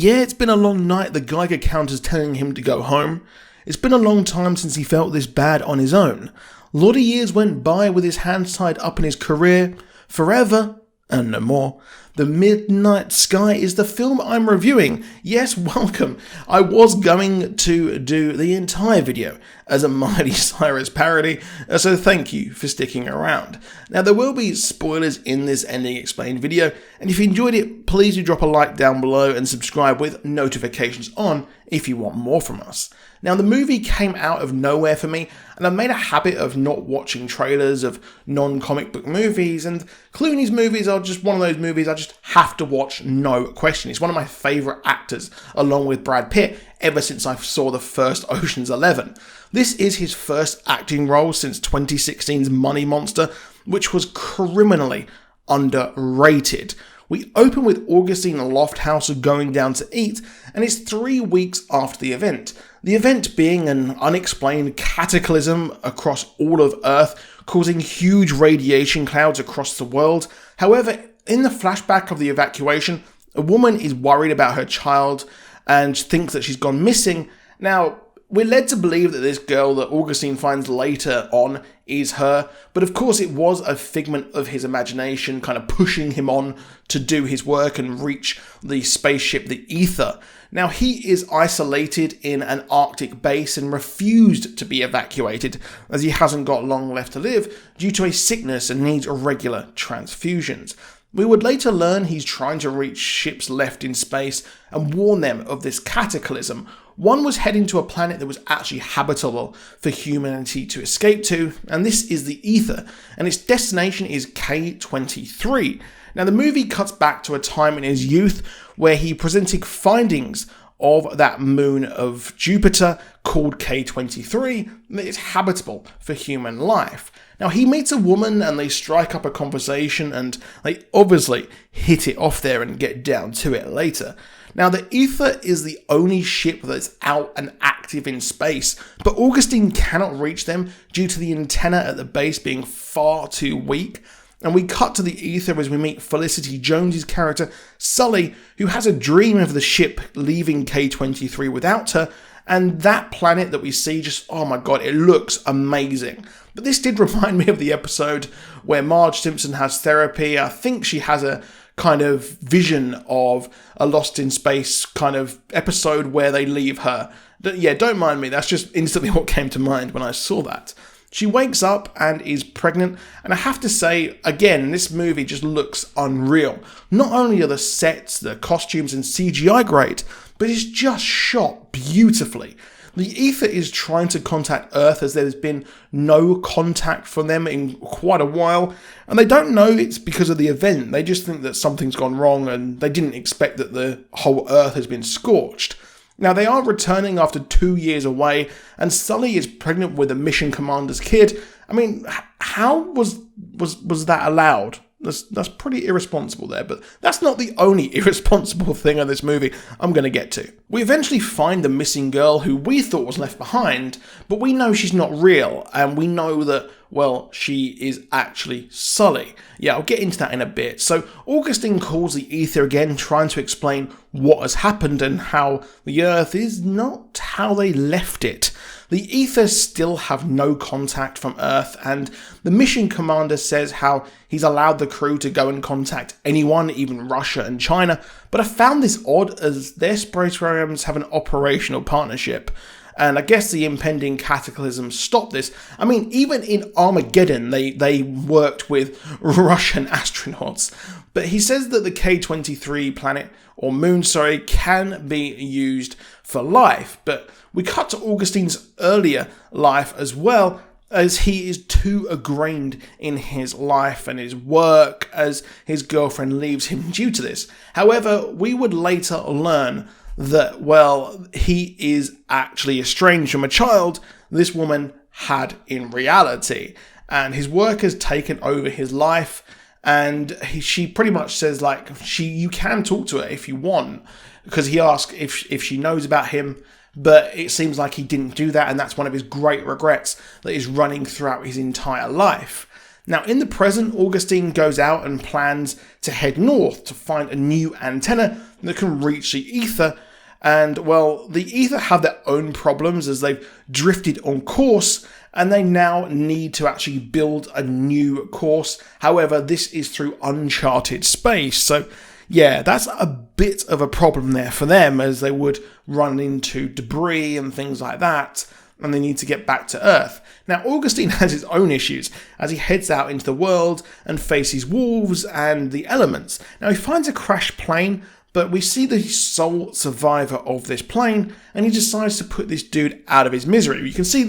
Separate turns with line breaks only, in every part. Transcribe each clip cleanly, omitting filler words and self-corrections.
Yeah, it's been a long night, the Geiger counter's telling him to go home. It's been a long time since he felt this bad on his own. A lot of years went by with his hands tied up in his career. Forever, and no more. The Midnight Sky is the film I'm reviewing. Yes, welcome. I was going to do the entire video as a Miley Cyrus parody, so thank you for sticking around. Now, there will be spoilers in this ending explained video, and if you enjoyed it, please do drop a like down below and subscribe with notifications on if you want more from us. Now, the movie came out of nowhere for me, and I've made a habit of not watching trailers of non-comic book movies, and Clooney's movies are just one of those movies I just have to watch, no question. He's one of my favourite actors, along with Brad Pitt, ever since I saw the first Ocean's 11. This is his first acting role since 2016's Money Monster, which was criminally underrated. We open with Augustine Lofthouse going down to eat, and it's 3 weeks after the event. The event being an unexplained cataclysm across all of Earth, causing huge radiation clouds across the world. However, in the flashback of the evacuation, a woman is worried about her child and thinks that she's gone missing. Now, we're led to believe that this girl that Augustine finds later on is her, but of course it was a figment of his imagination, kind of pushing him on to do his work and reach the spaceship, the Ether. Now, he is isolated in an Arctic base and refused to be evacuated, as he hasn't got long left to live due to a sickness and needs regular transfusions. We would later learn he's trying to reach ships left in space and warn them of this cataclysm. One was heading to a planet that was actually habitable for humanity to escape to, and this is the Ether, and its destination is K23. Now, the movie cuts back to a time in his youth where he presented findings of that moon of Jupiter called K23 that is habitable for human life. Now, he meets a woman and they strike up a conversation, and they obviously hit it off there and get down to it later. Now, the Ether is the only ship that's out and active in space, but Augustine cannot reach them due to the antenna at the base being far too weak. And we cut to the Ether as we meet Felicity Jones's character, Sully, who has a dream of the ship leaving K23 without her, and that planet that we see just, oh my god, it looks amazing. But this did remind me of the episode where Marge Simpson has therapy. I think she has a kind of vision of a Lost in Space kind of episode where they leave her. Yeah, don't mind me, that's just instantly what came to mind when I saw that. She wakes up and is pregnant, and I have to say, again, this movie just looks unreal. Not only are the sets, the costumes and CGI great, but it's just shot beautifully. The Ether is trying to contact Earth as there's been no contact from them in quite a while, and they don't know it's because of the event. They just think that something's gone wrong and they didn't expect that the whole Earth has been scorched. Now, they are returning after 2 years away, and Sully is pregnant with the mission commander's kid. I mean, how was that allowed? That's pretty irresponsible there, but that's not the only irresponsible thing in this movie I'm going to get to. We eventually find the missing girl who we thought was left behind, but we know she's not real, and we know that, well, she is actually Sully. Yeah, I'll get into that in a bit. So Augustine calls the Ether again, trying to explain what has happened and how the Earth is not how they left it. The Ether still have no contact from Earth, and the mission commander says how he's allowed the crew to go and contact anyone, even Russia and China, but I found this odd as their space programs have an operational partnership. And I guess the impending cataclysm stopped this. I mean, even in Armageddon, they worked with Russian astronauts. But he says that the K23 planet, or moon, can be used for life. But we cut to Augustine's earlier life as well, as he is too ingrained in his life and his work as his girlfriend leaves him due to this. However, we would later learn that, well, he is actually estranged from a child this woman had in reality, and his work has taken over his life, and she pretty much says, like, you can talk to her if you want, because he asked if she knows about him, but it seems like he didn't do that, and that's one of his great regrets that is running throughout his entire life. Now, in the present, Augustine goes out and plans to head north to find a new antenna that can reach the ether. And, well, the ether have their own problems as they've drifted on course, and they now need to actually build a new course. However, this is through uncharted space. So, yeah, that's a bit of a problem there for them, as they would run into debris and things like that, and they need to get back to Earth. Now, Augustine has his own issues as he heads out into the world and faces wolves and the elements. Now, he finds a crashed plane, but we see the sole survivor of this plane, and he decides to put this dude out of his misery. You can see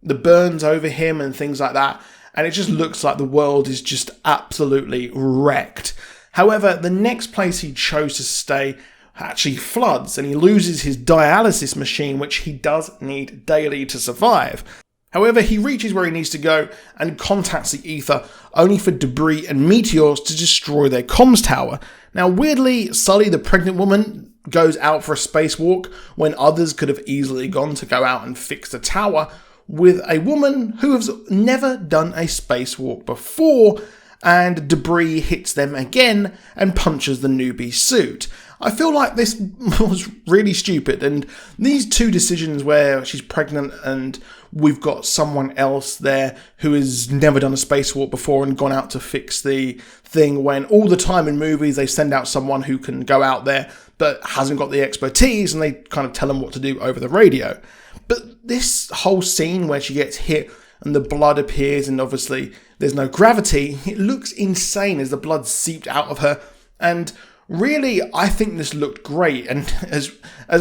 the burns over him and things like that, and it just looks like the world is just absolutely wrecked. However, the next place he chose to stay actually floods, and he loses his dialysis machine, which he does need daily to survive. However, he reaches where he needs to go and contacts the ether, only for debris and meteors to destroy their comms tower. Now, weirdly, Sully, the pregnant woman, goes out for a spacewalk when others could have easily gone to go out and fix the tower, with a woman who has never done a spacewalk before, and debris hits them again and punches the newbie suit. I feel like this was really stupid, and these two decisions where she's pregnant and we've got someone else there who has never done a spacewalk before and gone out to fix the thing, when all the time in movies they send out someone who can go out there but hasn't got the expertise, and they kind of tell them what to do over the radio. But this whole scene where she gets hit and the blood appears and obviously there's no gravity, it looks insane as the blood seeped out of her, and really, I think this looked great. And as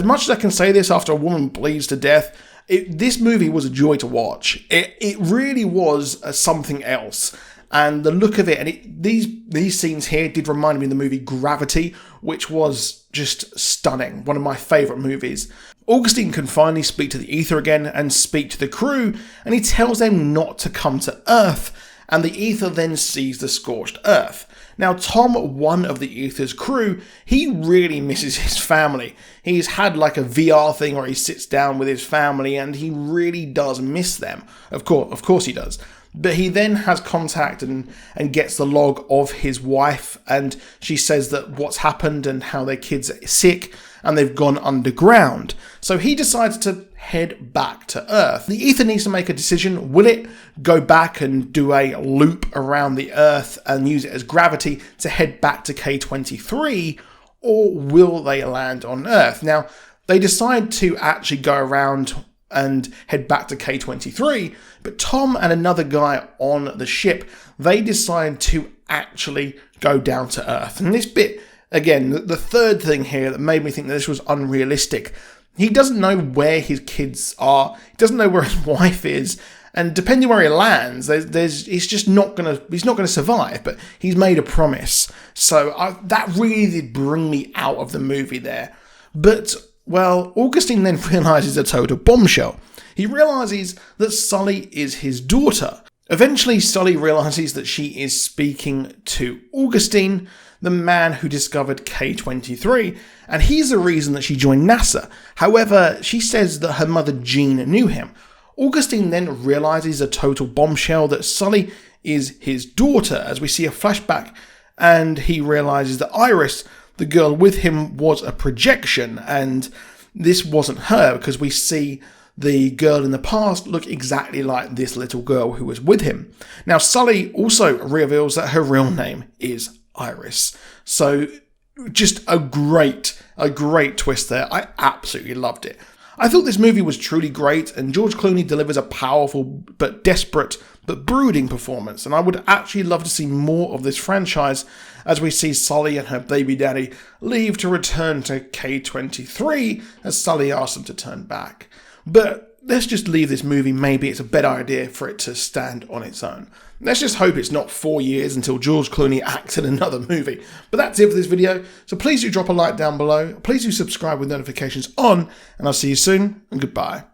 much as I can say this after a woman bleeds to death, this movie was a joy to watch. It really was something else. And the look of it, and these scenes here did remind me of the movie Gravity, which was just stunning. One of my favourite movies. Augustine can finally speak to the ether again and speak to the crew, and he tells them not to come to Earth, and the ether then sees the scorched Earth. Now, Tom, one of the ether's crew, he really misses his family. He's had like a VR thing where he sits down with his family, and he really does miss them. Of course he does. But he then has contact and gets the log of his wife, and she says that what's happened and how their kids are sick and they've gone underground. So he decides to head back to Earth. The ether needs to make a decision. Will it go back and do a loop around the Earth and use it as gravity to head back to K23, or will they land on Earth? Now, they decide to actually go around and head back to K23, but Tom and another guy on the ship, they decide to actually go down to Earth. And this bit, again, the third thing here that made me think that this was unrealistic, he doesn't know where his kids are, he doesn't know where his wife is, and depending where he lands, he's not gonna survive. But he's made a promise, so that really did bring me out of the movie there. But well, Augustine then realises a total bombshell. He realises that Sully is his daughter. Eventually, Sully realises that she is speaking to Augustine, the man who discovered K23, and he's the reason that she joined NASA. However, she says that her mother Jean knew him. Augustine then realises a total bombshell that Sully is his daughter, as we see a flashback, and he realises that Iris, the girl with him, was a projection, and this wasn't her, because we see the girl in the past look exactly like this little girl who was with him. Now, Sully also reveals that her real name is Iris. So, just a great twist there. I absolutely loved it. I thought this movie was truly great, and George Clooney delivers a powerful but desperate but brooding performance, and I would actually love to see more of this franchise as we see Sully and her baby daddy leave to return to K23 as Sully asks them to turn back. But let's just leave this movie. Maybe it's a better idea for it to stand on its own. Let's just hope it's not 4 years until George Clooney acts in another movie. But that's it for this video, so please do drop a like down below, please do subscribe with notifications on, and I'll see you soon, and goodbye.